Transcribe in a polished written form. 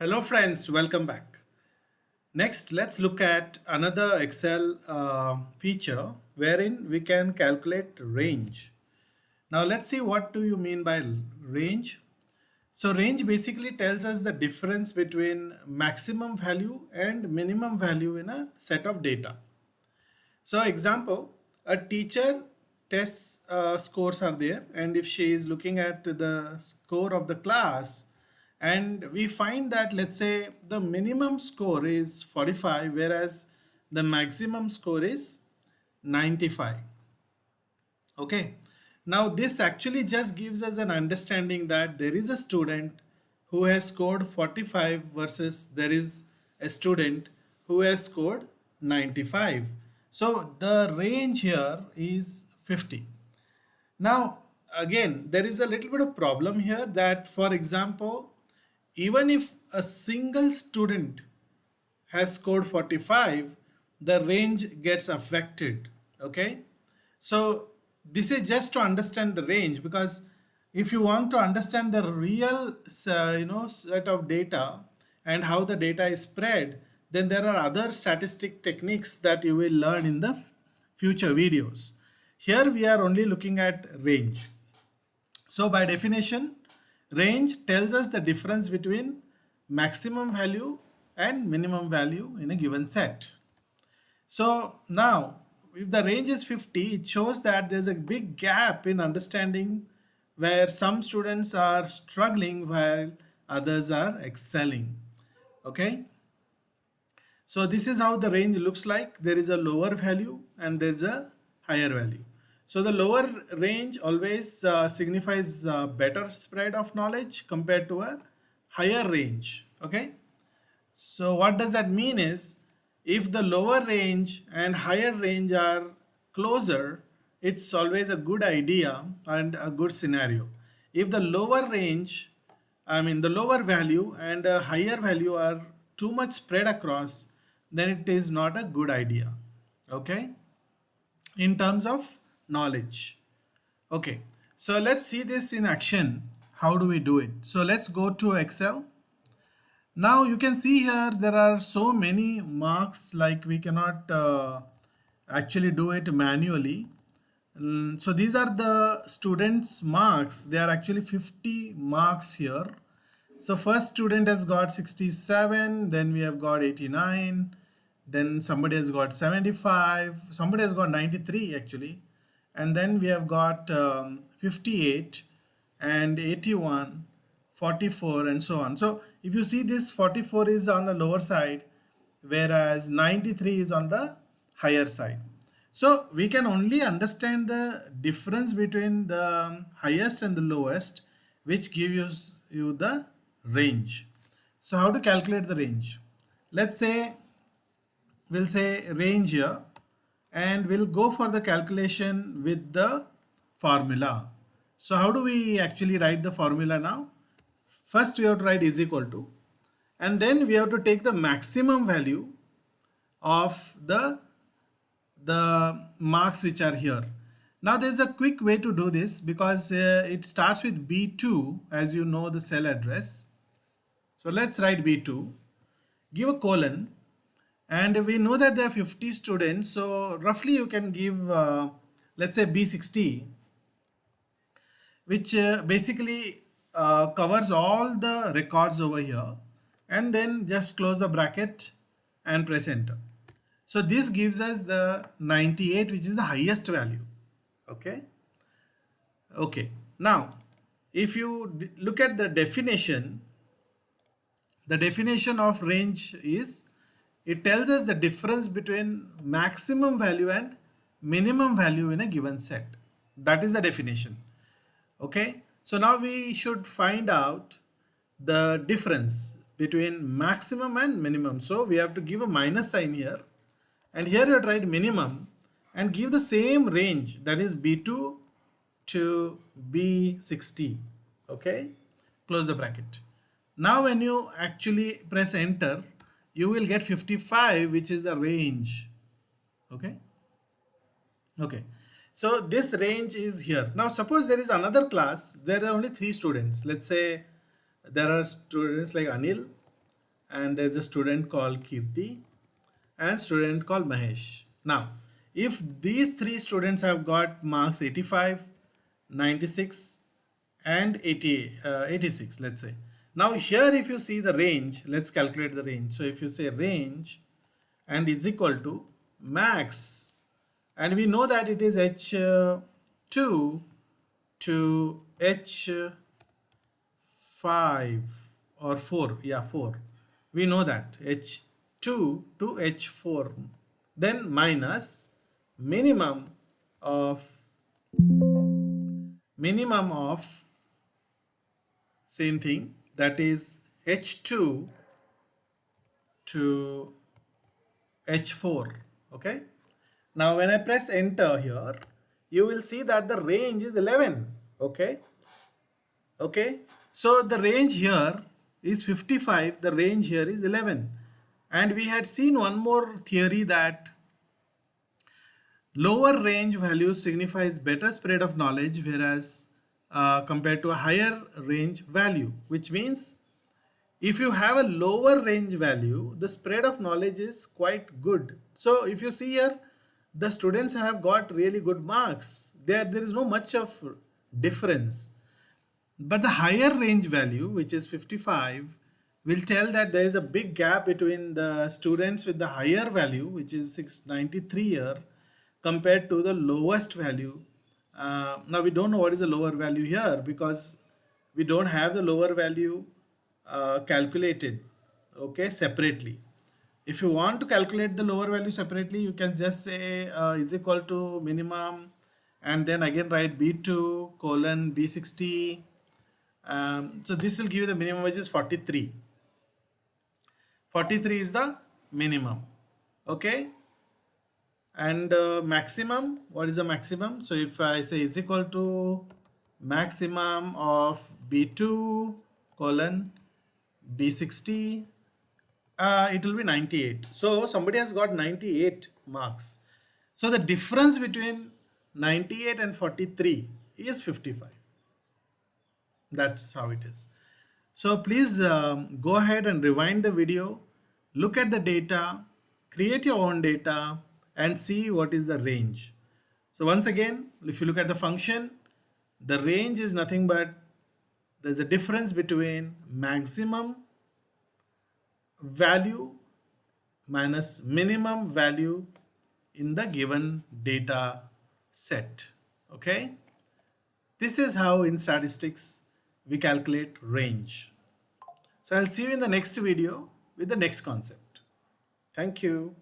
Hello friends, welcome back. Next, let's look at another Excel feature wherein we can calculate range. Now let's see what do you mean by range. So range basically tells us the difference between maximum value and minimum value in a set of data. So example, a teacher tests scores are there, and if she is looking at the score of the class, and we find that let's say the minimum score is 45 whereas the maximum score is 95. Okay, now this actually just gives us an understanding that there is a student who has scored 45 versus there is a student who has scored 95. So the range here is 50. Now again, there is a little bit of problem here that, for example, even if a single student has scored 45, the range gets affected. Okay, so this is just to understand the range, because if you want to understand the real set of data and how the data is spread, then there are other statistic techniques that you will learn in the future videos. Here we are only looking at range. So by definition, range tells us the difference between maximum value and minimum value in a given set. So now, if the range is 50, it shows that there's a big gap in understanding, where some students are struggling while others are excelling. Okay, so this is how the range looks like. There is a lower value and there's a higher value. So the lower range always signifies better spread of knowledge compared to a higher range. Okay, so what does that mean is, if the lower range and higher range are closer, it's always a good idea and a good scenario. If the lower range, I mean the lower value and a higher value are too much spread across, then it is not a good idea. Okay, in terms of knowledge. Okay, so let's see this in action. How do we do it? So let's go to Excel. Now you can see here there are so many marks, like we cannot actually do it manually. So these are the students marks. They are actually 50 marks here. So first student has got 67, then we have got 89, then somebody has got 75, somebody has got 93 actually, and then we have got 58 and 81, 44 and so on. So if you see, this 44 is on the lower side whereas 93 is on the higher side. So we can only understand the difference between the highest and the lowest, which gives you the range. So how to calculate the range? Let's say we'll say range here, and we'll go for the calculation with the formula. So how do we actually write the formula now? First we have to write is equal to, and then we have to take the maximum value of the marks which are here. Now there's a quick way to do this, because it starts with B2, as you know the cell address. So let's write B2, give a colon, and we know that there are 50 students, so roughly you can give let's say B60, which basically covers all the records over here, and then just close the bracket and press enter. So this gives us the 98, which is the highest value. Okay, okay, now if you look at the definition, the definition of range is, it tells us the difference between maximum value and minimum value in a given set. That is the definition. Okay, so now we should find out the difference between maximum and minimum. So we have to give a minus sign here, and here you write minimum and give the same range, that is B2 to B60. Okay, close the bracket. Now when you actually press enter, you will get 55, which is the range. Okay, okay, so this range is here. Now suppose there is another class, there are only 3 students. Let's say there are students like Anil, and there's a student called Kirti and student called Mahesh. Now, if these three students have got marks 85, 96 and 86, let's say. Now here if you see the range, let's calculate the range. So if you say range and is equal to max, and we know that it is H2 to H5 or 4, yeah, 4. We know that H2 to H4, then minus minimum of same thing, that is H2 to H4. Okay, now when I press enter here, you will see that the range is 11. Okay, so the range here is 55, the range here is 11. And we had seen one more theory that lower range values signifies better spread of knowledge, whereas compared to a higher range value, which means if you have a lower range value, the spread of knowledge is quite good. So if you see here, the students have got really good marks. There is no much of difference. But the higher range value, which is 55, will tell that there is a big gap between the students with the higher value, which is 693 here, compared to the lowest value. Now we don't know what is the lower value here because we don't have the lower value calculated, okay, separately. If you want to calculate the lower value separately, you can just say is equal to minimum and then again write B2 colon B60. So this will give you the minimum, which is 43. 43 is the minimum. Okay, and maximum, what is the maximum? So if I say is equal to maximum of B2 colon B60, it will be 98. So somebody has got 98 marks. So the difference between 98 and 43 is 55. That's how it is. So please go ahead and rewind the video, look at the data, create your own data and see what is the range. So once again, if you look at the function, the range is nothing but there's a difference between maximum value minus minimum value in the given data set. Okay, this is how in statistics we calculate range. So I'll see you in the next video with the next concept. Thank you.